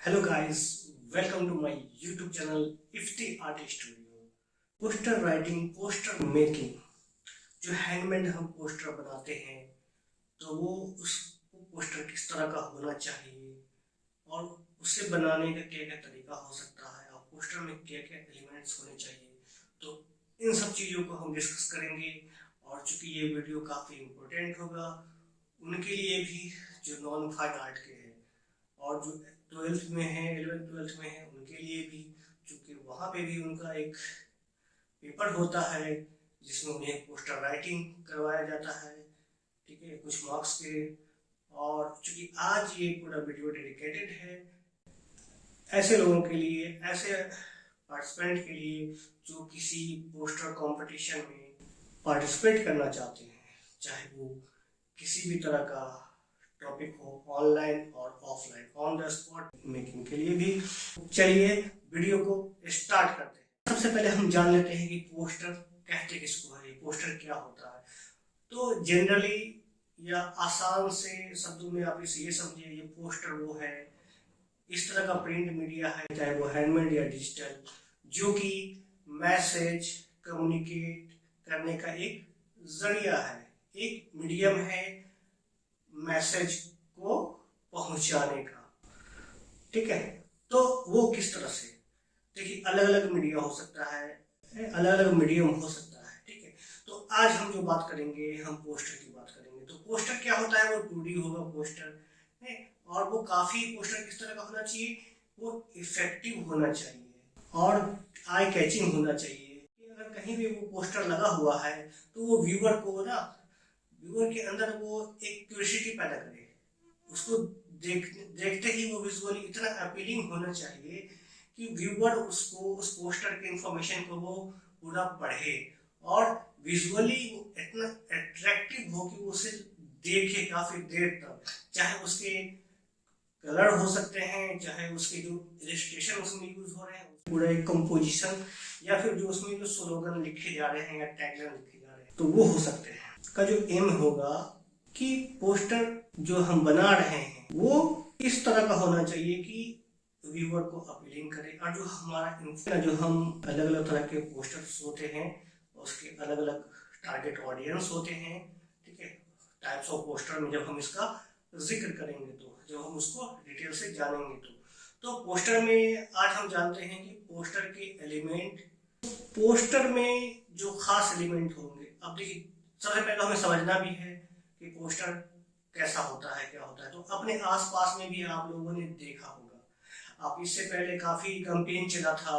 Hello guys, welcome to my YouTube channel Ifti art studio. Poster writing, poster making, जो handmade हम poster बनाते हैं तो वो उस पोस्टर किस तरह का होना चाहिए और उसे बनाने का क्या क्या तरीका हो सकता है और पोस्टर में क्या क्या एलिमेंट्स होने चाहिए, तो इन सब चीज़ों को हम डिस्कस करेंगे। और चूंकि ये वीडियो काफ़ी इम्पोर्टेंट होगा उनके लिए भी जो नॉन फाइन आर्ट के हैं और जो ट्वेल्थ में है, 11th 12th में है, उनके लिए भी, क्योंकि वहाँ पे भी उनका एक पेपर होता है जिसमें उन्हें पोस्टर राइटिंग करवाया जाता है। ठीक है, कुछ मार्क्स के। और चूंकि आज ये पूरा वीडियो डेडिकेटेड है ऐसे लोगों के लिए, ऐसे पार्टिसिपेंट के लिए जो किसी पोस्टर कंपटीशन में पार्टिसिपेट करना चाहते हैं, चाहे वो किसी भी तरह का टॉपिक हो, ऑनलाइन और offline, on the spot making के लिए भी। चलिए वीडियो को स्टार्ट करते हैं। सबसे पहले हम जान लेते हैं कि पोस्टर कहते किसको है, पोस्टर क्या होता है। तो जनरली या आसान से शब्दों में आप इसे ये समझिए, ये पोस्टर वो है, इस तरह का प्रिंट मीडिया है, चाहे वो हैंडमेड या डिजिटल, जो कि मैसेज कम्युनिकेट करने का एक जरिया है, एक मीडियम है मैसेज को पहुंचाने का। ठीक है, तो वो किस तरह से, देखिए अलग अलग मीडिया हो सकता है, अलग अलग मीडियम हो सकता है। ठीक है, तो आज हम जो बात करेंगे, हम पोस्टर की बात करेंगे। तो पोस्टर क्या होता है, वो 2D होगा पोस्टर है। और वो काफी पोस्टर किस तरह का होना चाहिए, वो इफेक्टिव होना चाहिए और आई कैचिंग होना चाहिए। अगर कहीं भी वो पोस्टर लगा हुआ है तो वो व्यूअर को ना, व्यूअर के अंदर वो एक क्यूरियोसिटी पैदा करे, उसको देखते ही वो विजुअली इतना अपीलिंग होना चाहिए कि व्यूअर उसको, उस पोस्टर के इंफॉर्मेशन को वो पूरा पढ़े और विजुअली वो इतना अट्रैक्टिव हो कि वो उसे देखे काफी देर तक। चाहे उसके कलर हो सकते हैं, चाहे उसके जो इलस्ट्रेशन उसमें यूज हो रहे हैं, पूरा एक कंपोजिशन, या फिर जो उसमें जो स्लोगन लिखे जा रहे हैं या टैगलाइन लिखे जा रहे हैं, तो वो हो सकते हैं। का जो एम होगा कि पोस्टर जो हम बना रहे हैं वो इस तरह का होना चाहिए कि व्यूअर को अपीलिंग करे। और जो हमारा जो हम अलग अलग तरह के पोस्टर्स होते हैं उसके अलग अलग टारगेट ऑडियंस होते हैं। ठीक है, टाइप्स ऑफ पोस्टर में जब हम इसका जिक्र करेंगे, तो जब हम उसको डिटेल से जानेंगे, तो पोस्टर में आज हम जानते हैं कि पोस्टर के एलिमेंट, पोस्टर में जो खास एलिमेंट होंगे। अब देखिए, सबसे पहले हमें समझना भी है कि पोस्टर कैसा होता है, क्या होता है। तो अपने आसपास में भी आप लोगों ने देखा होगा, आप इससे पहले काफी कैंपेन चला था,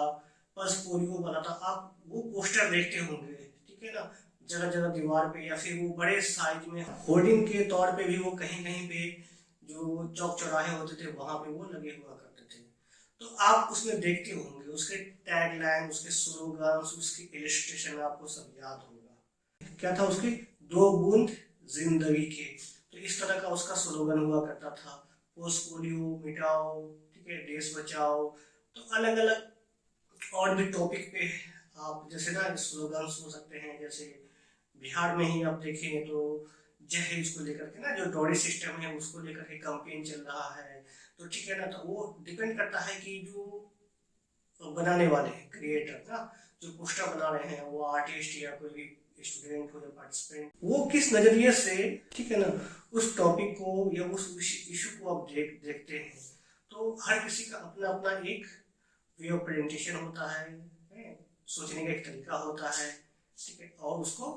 पल्स पोलियो वाला था, आप वो पोस्टर देखते होंगे। ठीक है ना, जगह जगह दीवार पे, या फिर वो बड़े साइज में होर्डिंग के तौर पे भी वो कहीं कहीं पे जो चौक चौराहे होते थे वहां पे वो लगे हुआ करते थे। तो आप उसमें देखते होंगे, उसके टैगलाइन, उसके स्लोगन्स, उसकी इलस्ट्रेशन आपको सब याद होगा। क्या था उसके, 2 बूंद जिंदगी के, तो इस तरह का उसका स्लोगन हुआ करता था। पोस्ट पोलियो मिटाओ, ठीक है, देश बचाओ। तो अलग अलग और भी टॉपिक पे आप जैसे ना स्लोगन्स हो सकते हैं। जैसे बिहार में ही आप देखें तो जहेज को लेकर के ना, जो डॉरी सिस्टम है उसको लेकर के कैंपेन चल रहा है। तो ठीक है ना, तो वो डिपेंड करता है कि जो बनाने वाले हैं, क्रिएटर ना, जो पोस्टर बना रहे हैं, वो आर्टिस्ट या कोई भी स्टूडेंट हो या पार्टिसिपेंट, वो किस नजरिए से, ठीक है ना, उस टॉपिक को या उस इशू को आप देखते हैं। तो हर किसी का अपना अपना एक वे ऑफ प्रेजेंटेशन होता है, सोचने का एक तरीका होता है। ठीक है, और उसको,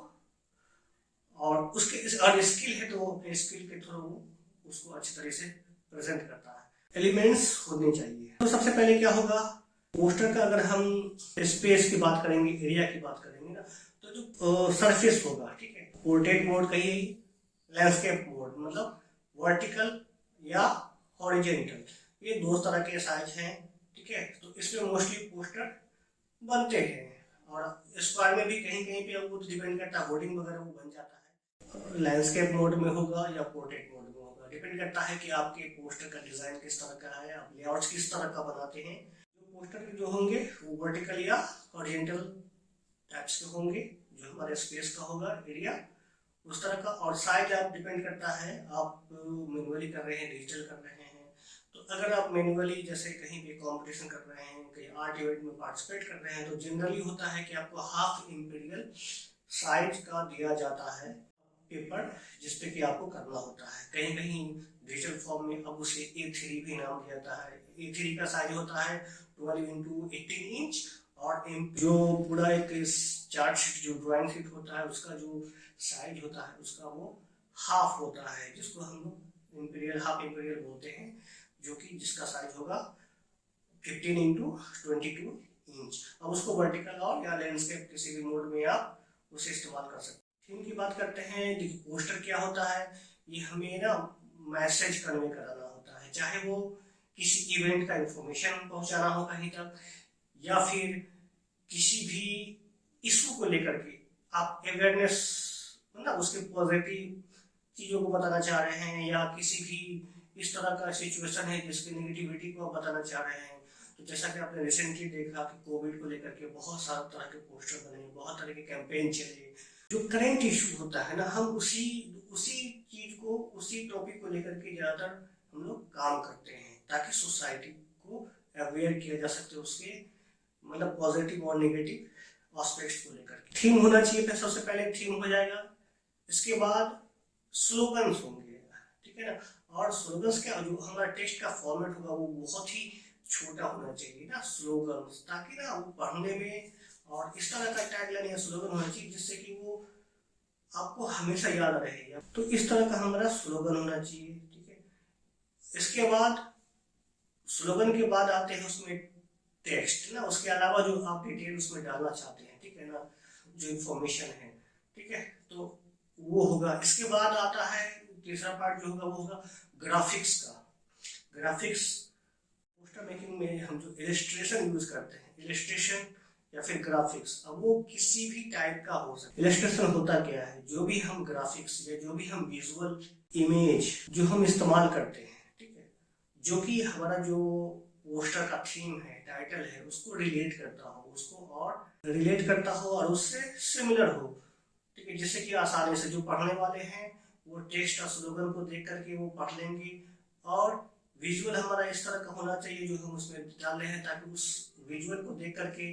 और उसके और स्किल है तो वो अपने स्किल के थ्रू उसको अच्छी तरह से प्रेजेंट करता है। एलिमेंट्स होने चाहिए। तो सबसे पहले क्या होगा, पोस्टर का अगर हम स्पेस की बात करेंगे, एरिया की बात करेंगे ना, तो जो सरफेस होगा, ठीक है, पोर्ट्रेट मोड कहिए, लैंडस्केप मोड, मतलब वर्टिकल या हॉरिजेंटल, ये 2 तरह के साइज हैं। ठीक है, तो इसमें मोस्टली पोस्टर बनते हैं। और स्क्वायर में भी कहीं कहीं पे वो डिपेंड करता है, होर्डिंग वगैरह वो बन जाता है। लैंडस्केप मोड में होगा या पोर्ट्रेट मोड में होगा, डिपेंड करता है कि आपके पोस्टर का डिजाइन किस तरह का है, आप लेआउट किस तरह का बनाते हैं। जो पोस्टर जो होंगे वो वर्टिकल या हॉरिजॉन्टल टाइप्स के होंगे, जो हमारे स्पेस का होगा एरिया उस तरह का। और साइज आप डिपेंड करता है, आप मैनुअली कर रहे हैं, डिजिटल कर रहे हैं, तो अगर आप मैन्युअली जैसे कहीं भी कंपटीशन कर रहे हैं, कहीं आर्ट इवेंट में पार्टिसिपेट कर रहे हैं, तो जनरली होता है कि आपको हाफ इम्पीरियल साइज का दिया जाता है पेपर, जिसपे कि आपको करना होता है। कहीं कहीं डिजिटल फॉर्म में अब उसे A3 भी नाम दिया जाता है। A3 का साइज होता है 12x18 इंच, और जो पूरा एक चार्ट शीट जो ड्राइंग शीट होता है उसका जो साइज होता है उसका वो हाफ होता है, जिसको हम लोग इम्पीरियल हाफ इम्पीरियल बोलते हैं, जो कि जिसका साइज होगा 15x22 इंच। अब उसको वर्टिकल और या लैंडस्केप किसी भी मोड में आप उसे इस्तेमाल कर सकते हैं। थीम की बात करते हैं। देखिए पोस्टर क्या होता है, ये हमें ना मैसेज कन्वे कराना होता है, चाहे वो किसी इवेंट का इंफॉर्मेशन पहुंचाना हो कहीं तक, या फिर किसी भी इशू को लेकर के आप अवेयरनेस ना उसके पॉजिटिव चीजों को बताना चाह रहे हैं, या किसी भी इस तरह का सिचुएशन है जिसकी नेगेटिविटी को आप बताना चाह रहे हैं। तो जैसा कि आपने रिसेंटली देखा कि कोविड को लेकर के बहुत सारे तरह के पोस्टर बने, बहुत तरह के कैंपेन चले। जो करंट इशू होता है ना, हम उसी उसी चीज को, उसी टॉपिक को लेकर के ज्यादातर हम लोग काम करते हैं, ताकि सोसाइटी को अवेयर किया जा सके उसके मतलब पॉजिटिव और नेगेटिव एस्पेक्ट्स को लेकर के। थीम होना चाहिए, सबसे पहले थीम हो जाएगा, इसके बाद स्लोगन्स होंगे, ठीक है ना। और स्लोगन्स क्या, जो हमारा टेक्स्ट का फॉर्मेट होगा वो बहुत ही छोटा होना चाहिए ना स्लोगन्स, ताकि ना वो पढ़ने में, और इस तरह का टैगलाइन या स्लोगन होना चाहिए जिससे कि वो आपको हमेशा याद रहेगा। तो इस तरह का हमारा स्लोगन होना चाहिए, ठीक है। इसके बाद स्लोगन के बाद आते हैं उसमें टेक्स्ट ना, उसके अलावा जो आप डिटेल उसमें डालना चाहते हैं, ठीक है ना, जो इंफॉर्मेशन है, ठीक है, तो वो होगा। इसके बाद आता है तीसरा पार्ट जो होगा वो होगा ग्राफिक्स का। ग्राफिक्स पोस्टर मेकिंग में हम जो इलस्ट्रेशन यूज करते हैं, इलस्ट्रेशन या फिर ग्राफिक्स, अब वो किसी भी टाइप का हो सकता है। इलस्ट्रेशन होता क्या है, जो भी हम ग्राफिक्स या जो भी हम विजुअल इमेज जो हम इस्तेमाल करते हैं, ठीक है, जो कि हमारा जो पोस्टर का थीम है, टाइटल है, उसको रिलेट करता हो, उसको और रिलेट करता हो और उससे सिमिलर हो, ठीक है, जिससे कि आसानी से जो पढ़ने वाले हैं वो टेक्स्ट और स्लोगन को देख करके वो पढ़ लेंगे। और विजुअल हमारा इस तरह का होना चाहिए जो हम उसमें डाल रहे हैं, ताकि उस विजुअल को देख करके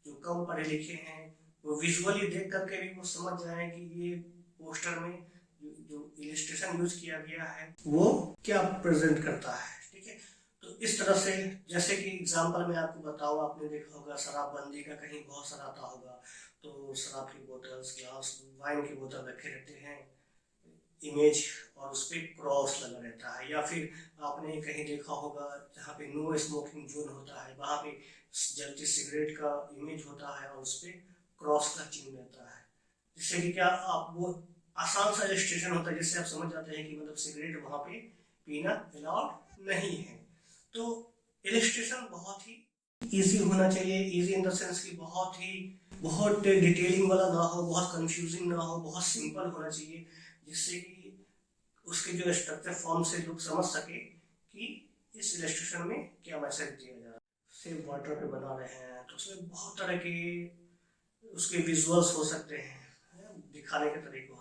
जो कम पढ़े लिखे हैं वो विजुअली देख करके भी वो समझ जाए कि ये पोस्टर में जो इलस्ट्रेशन यूज किया गया है वो क्या प्रेजेंट करता है, ठीक है। तो इस तरह से, जैसे कि एग्जांपल में आपको बताऊं, आपने देखा होगा शराबबंदी का कहीं बहुत सारा आता होगा, तो शराब की बोतल्स, ग्लास, वाइन की बोतल रखे रहते हैं, इमेज, और उस पर क्रॉस लगा रहता है। या फिर आपने कहीं देखा होगा जहाँ पे नो स्मोकिंग जोन होता है, वहाँ पे जलती सिगरेट का इमेज होता है और उस पर क्रॉस का चिन्ह रहता है, जिससे कि क्या आप वो आसान सा रजिस्ट्रेशन होता है, जिससे आप समझ जाते हैं कि मतलब सिगरेट वहाँ पे पीना अलाउड नहीं है। तो इलस्ट्रेशन बहुत ही इजी होना चाहिए, इजी इन द सेंस कि बहुत डिटेलिंग वाला ना हो, बहुत कंफ्यूजिंग ना हो, बहुत सिंपल होना चाहिए, जिससे कि उसके जो स्ट्रक्चर फॉर्म से लोग समझ सके कि इस इलस्ट्रेशन में क्या मैसेज दिया जा रहा है। सेम वाटर पे बना रहे हैं तो उसमें बहुत तरह के उसके विजुअल्स हो सकते हैं, दिखाने के तरीके हो।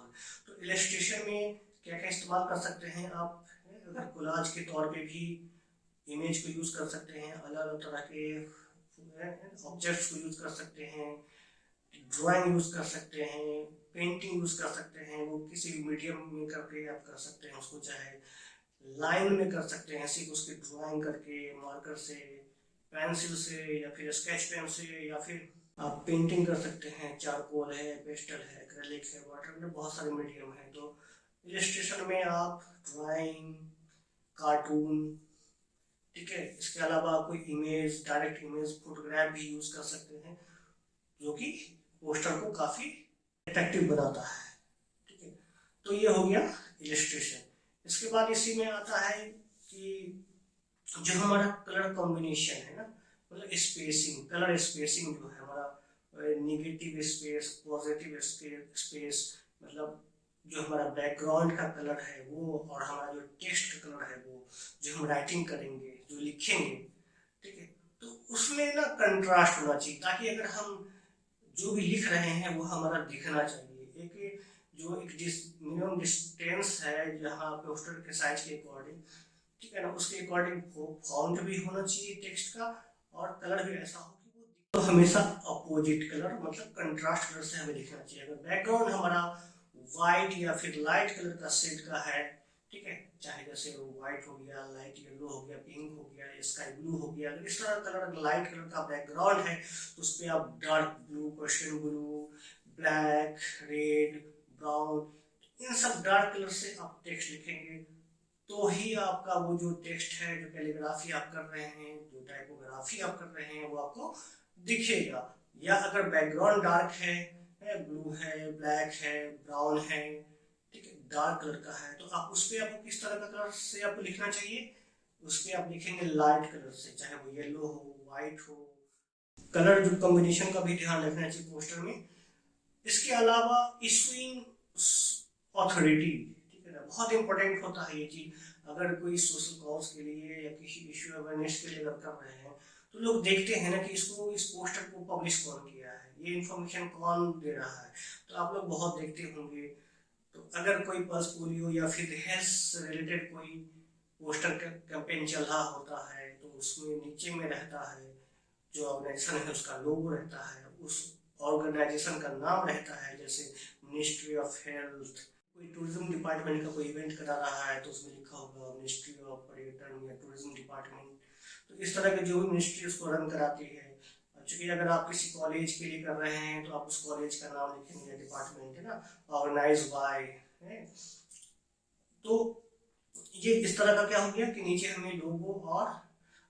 तो इलस्ट्रेशन में क्या क्या इस्तेमाल कर सकते हैं आप, अगर कोलाज के तौर पे भी इमेज को यूज कर सकते हैं, अलग अलग तरह के ऑब्जेक्ट्स को यूज कर सकते हैं, ड्राइंग यूज कर सकते हैं, पेंटिंग यूज कर सकते हैं, वो किसी भी मीडियम में करके आप कर सकते हैं उसको, चाहे लाइन में कर सकते हैं, सिर्फ उसकी ड्राइंग करके मार्कर से, पेंसिल से, या फिर स्केच पेन से, या फिर आप पेंटिंग कर सकते हैं, चारकोल है, पेस्टल है, एक्रेलिक है, वाटर में बहुत सारे मीडियम है। तो इलस्ट्रेशन में आप ड्राइंग, कार्टून, ठीक है, इसके अलावा आप कोई इमेज, डायरेक्ट इमेज, फोटोग्राफ भी यूज कर सकते हैं, जो कि पोस्टर को काफी अट्रैक्टिव बनाता है, ठीक है। तो ये हो गया इलस्ट्रेशन। इसके बाद इसी में आता है कि जो हमारा कलर कॉम्बिनेशन है ना, मतलब स्पेसिंग, कलर स्पेसिंग जो है हमारा, निगेटिव स्पेस, पॉजिटिव स्पेस, मतलब जो हमारा बैकग्राउंड का कलर है वो, और हमारा जो टेक्स्ट का कलर है वो, जो हम राइटिंग करेंगे, जो लिखेंगे, ठीक है, तो उसमें ना कंट्रास्ट होना चाहिए, ताकि अगर हम जो भी लिख रहे हैं वो हमारा दिखना चाहिए। एक जो एक मिनिमम डिस्टेंस है जहाँ पोस्टर के साइज के अकॉर्डिंग, ठीक है ना, उसके अकॉर्डिंग फॉन्ट भी होना चाहिए टेक्स्ट का, और कलर भी ऐसा हो कि वो तो हमेशा अपोजिट कलर मतलब कंट्रास्ट कलर से हमें लिखना चाहिए। अगर बैकग्राउंड हमारा व्हाइट या फिर लाइट कलर का शेड का है, ठीक है, चाहे जैसे व्हाइट हो गया, लाइट येलो हो गया, पिंक हो गया, स्काई ब्लू हो गया, अगर इस तरह कलर लाइट कलर का बैकग्राउंड है तो उस पर आप dark blue, Persian blue, black, red, brown, इन सब डार्क कलर से आप टेक्स्ट लिखेंगे तो ही आपका वो जो टेक्स्ट है, जो कैलीग्राफी आप कर रहे हैं, जो टाइपोग्राफी आप कर रहे हैं, वो आपको दिखेगा। या अगर बैकग्राउंड डार्क है, ब्लू है, ब्लैक है, ब्राउन है, ठीक है, डार्क कलर का है, तो आप उस पर आपको किस तरह का कलर से आपको लिखना चाहिए, उस पर आप लिखेंगे लाइट कलर से, चाहे वो येलो हो, व्हाइट हो। कलर जो कॉम्बिनेशन का भी ध्यान रखना चाहिए पोस्टर में। इसके अलावा इशूइंग ऑथोरिटी, ठीक है ना, बहुत इंपॉर्टेंट होता है ये चीज। अगर कोई सोशल कॉज के लिए या किसी इश्यू अवेयरनेस के लिए अगर कर रहे हैं तो लोग देखते हैं ना कि इसको, इस पोस्टर को पब्लिश कौन किया है, ये इन्फॉर्मेशन कौन दे रहा है, तो आप लोग बहुत देखते होंगे। तो अगर कोई पल्स पोलियो या फिर हेल्थ से रिलेटेड कोई पोस्टर कैंपेन चल रहा होता है तो उसमें नीचे में रहता है जो ऑर्गेनाइजेशन है उसका लोगो रहता है, उस ऑर्गेनाइजेशन का नाम रहता है, जैसे मिनिस्ट्री ऑफ हेल्थ। कोई टूरिज्म डिपार्टमेंट का कोई इवेंट करा रहा है तो उसमें लिखा होगा मिनिस्ट्री ऑफ पर्यटन या टूरिज्म डिपार्टमेंट। तो इस तरह के जो भी मिनिस्ट्री उसको रन कराती है, चूंकि अगर आप किसी कॉलेज के लिए कर रहे हैं तो आप उस कॉलेज का नाम लिखेंगे, डिपार्टमेंट है ना, ऑर्गेनाइज बाय है। तो ये इस तरह का क्या हो गया कि नीचे हमें लोगो, और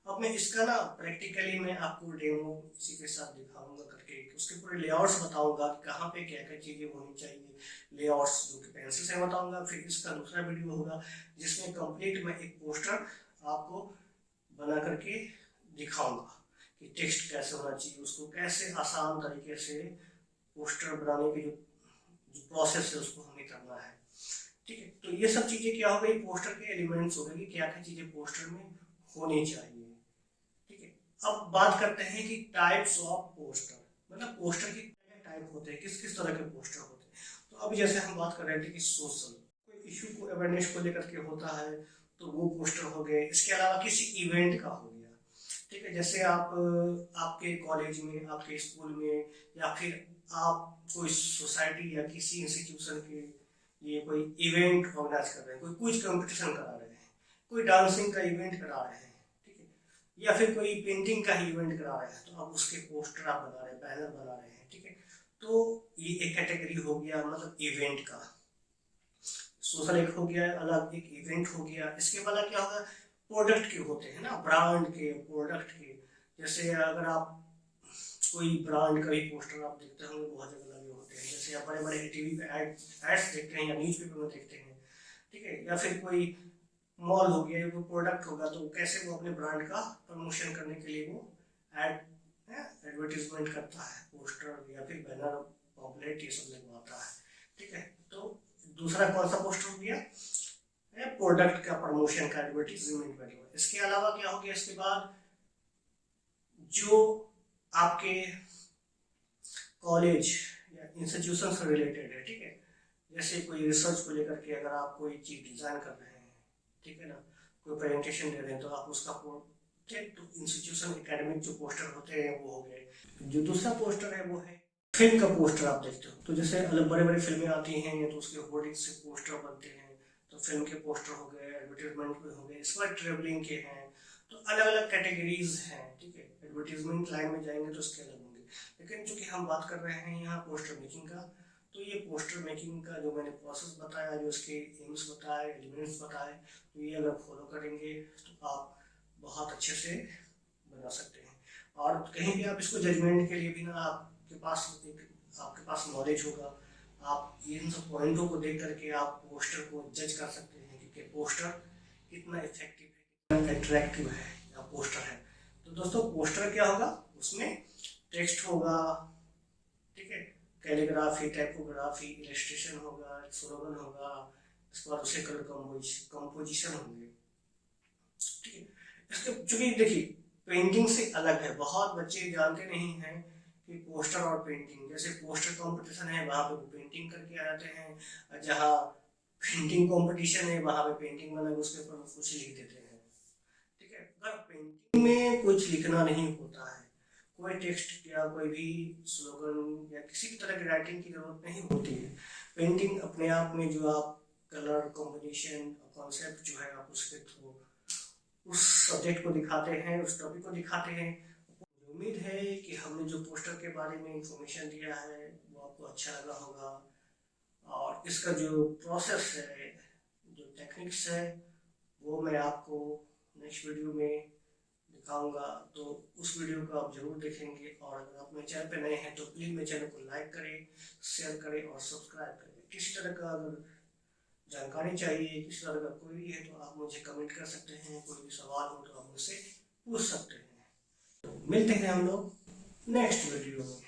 अब मैं इसका ना प्रैक्टिकली मैं आपको डेमो इसी के साथ दिखाऊंगा करके, उसके पूरे लेआउट्स बताऊंगा कि कहाँ पे क्या क्या चीजें होनी चाहिए, लेआउट्स जो कि पेंसिल से बताऊंगा। फिर इसका दूसरा वीडियो होगा जिसमें कंप्लीट मैं एक पोस्टर आपको बना करके दिखाऊंगा कि टेक्स्ट कैसे होना चाहिए, उसको कैसे आसान तरीके से पोस्टर बनाने की जो प्रोसेस है उसको हमें करना है, ठीक है। तो ये सब चीजें क्या हो गई, पोस्टर के एलिमेंट्स हो गए कि क्या क्या चीजें पोस्टर में होनी चाहिए, ठीक है। अब बात करते हैं कि टाइप्स ऑफ पोस्टर, मतलब पोस्टर के क्या टाइप होते हैं, किस किस तरह के पोस्टर होते हैं। तो अब जैसे हम बात कर रहे थे कि सोशल कोई इश्यू को अवेयरनेस को लेकर के होता है तो वो पोस्टर हो गए। इसके अलावा किसी इवेंट का हो गया, ठीक है, जैसे आप आपके कॉलेज में, आपके स्कूल में, या फिर आप कोई सोसाइटी या किसी इंस्टीट्यूशन के लिए कोई इवेंट ऑर्गेनाइज कर रहे हैं, कोई क्विज कंपटीशन करा रहे हैं, कोई डांसिंग का इवेंट करा रहे हैं, ठीक है, या फिर कोई पेंटिंग का ही इवेंट करा रहे हैं, तो आप उसके पोस्टर आप बना रहे हैं, बैनर बना रहे हैं, ठीक है। तो ये एक कैटेगरी हो गया मतलब इवेंट का। सोशल एक हो गया अलग, एक इवेंट हो गया। इसके बाद क्या होगा, प्रोडक्ट के होते हैं ना, ब्रांड के, प्रोडक्ट के। जैसे अगर आप कोई ब्रांड का ही पोस्टर आप देखते होंगे बहुत जगह लगे होते हैं, जैसे आप बड़े बड़े टीवी पे एड्स देखते हैं या न्यूज़पेपर में देखते हैं, ठीक है, या फिर कोई मॉल हो गया, कोई प्रोडक्ट होगा तो कैसे वो अपने ब्रांड का प्रमोशन करने के लिए वो एड एडवर्टीजमेंट करता है, पोस्टर या फिर बैनर, पॉम्पलेट, ये सब लगवाता है, ठीक है। तो दूसरा कौन सा पोस्टर हो गया, प्रोडक्ट का प्रमोशन का, एडवर्टीजमेंट का। इसके अलावा क्या हो गया, इसके बाद जो आपके कॉलेज या इंस्टीट्यूशन से रिलेटेड है, ठीक है, जैसे कोई रिसर्च को लेकर के अगर आप कोई चीज डिजाइन कर रहे हैं, ठीक है ना, कोई प्रेजेंटेशन दे रहे हैं तो आप उसका इंस्टीट्यूशन एकेडमिक जो पोस्टर होते हैं वो हो गए। जो दूसरा पोस्टर है वो है फिल्म का पोस्टर। आप देखते हो तो जैसे अलग बड़े बड़े फिल्में आती हैं तो उसके होर्डिंग से पोस्टर बनते हैं, तो फिल्म के पोस्टर हो गए, एडवर्टीजमेंट के हो गए, इसके बाद ट्रेवलिंग के हैं, तो अलग अलग कैटेगरीज हैं, ठीक है। एडवर्टीजमेंट लाइन में जाएंगे तो उसके अलग होंगे, लेकिन चूंकि हम बात कर रहे हैं यहाँ पोस्टर मेकिंग का, तो ये पोस्टर मेकिंग का जो मैंने प्रोसेस बताया, जो उसके एम्स बताए, एलिमेंट्स बताए, तो ये अगर फॉलो करेंगे तो आप बहुत अच्छे से बना सकते हैं। और कहीं भी आप इसको जजमेंट के लिए भी ना, आपके पास नॉलेज होगा, आप इन सब पॉइंटों को देख करके आप पोस्टर को जज कर सकते हैं कि पोस्टर कितना इफेक्टिव है, कितना अट्रैक्टिव है या पोस्टर है। तो दोस्तों पोस्टर क्या होगा, उसमें टेक्स्ट होगा, ठीक है, कैलीग्राफी, टाइपोग्राफी, इलस्ट्रेशन होगा, स्लोगन होगा, इसके बाद उसे कलर कंपोजिशन होंगे, ठीक है। इसके चूंकि देखिए पेंटिंग से अलग है, बहुत बच्चे जानते नहीं हैं कि पोस्टर और पेंटिंग, जैसे पोस्टर कंपटीशन है वहां पे वो पेंटिंग करके आ जाते हैं, जहाँ पेंटिंग कंपटीशन है वहां पे पेंटिंग बना के उसके ऊपर कुछ लिख देते हैं, पर पेंटिंग में कुछ लिखना नहीं होता है, कोई टेक्स्ट या कोई भी स्लोगन या किसी भी तरह की राइटिंग की जरूरत नहीं होती है। पेंटिंग अपने आप में जो आप कलर कॉम्बिनेशन कॉन्सेप्ट जो है आप उसके थ्रू उस सब्जेक्ट को दिखाते हैं, उस टॉपिक को दिखाते हैं। उम्मीद है कि हमने जो पोस्टर के बारे में इंफॉर्मेशन दिया है वो आपको अच्छा लगा होगा, और इसका जो प्रोसेस है, जो टेक्निक्स है, वो मैं आपको नेक्स्ट वीडियो में दिखाऊंगा। तो उस वीडियो को आप जरूर देखेंगे, और अगर आप मेरे चैनल पे नए हैं तो प्लीज़ मेरे चैनल को लाइक करें, शेयर करें और सब्सक्राइब करें। किसी तरह का अगर जानकारी चाहिए, किसी तरह का कोई भी है तो आप मुझे कमेंट कर सकते हैं, कोई भी सवाल हो तो आप मुझसे पूछ सकते हैं। तो मिलते हैं हम लोग नेक्स्ट वीडियो में।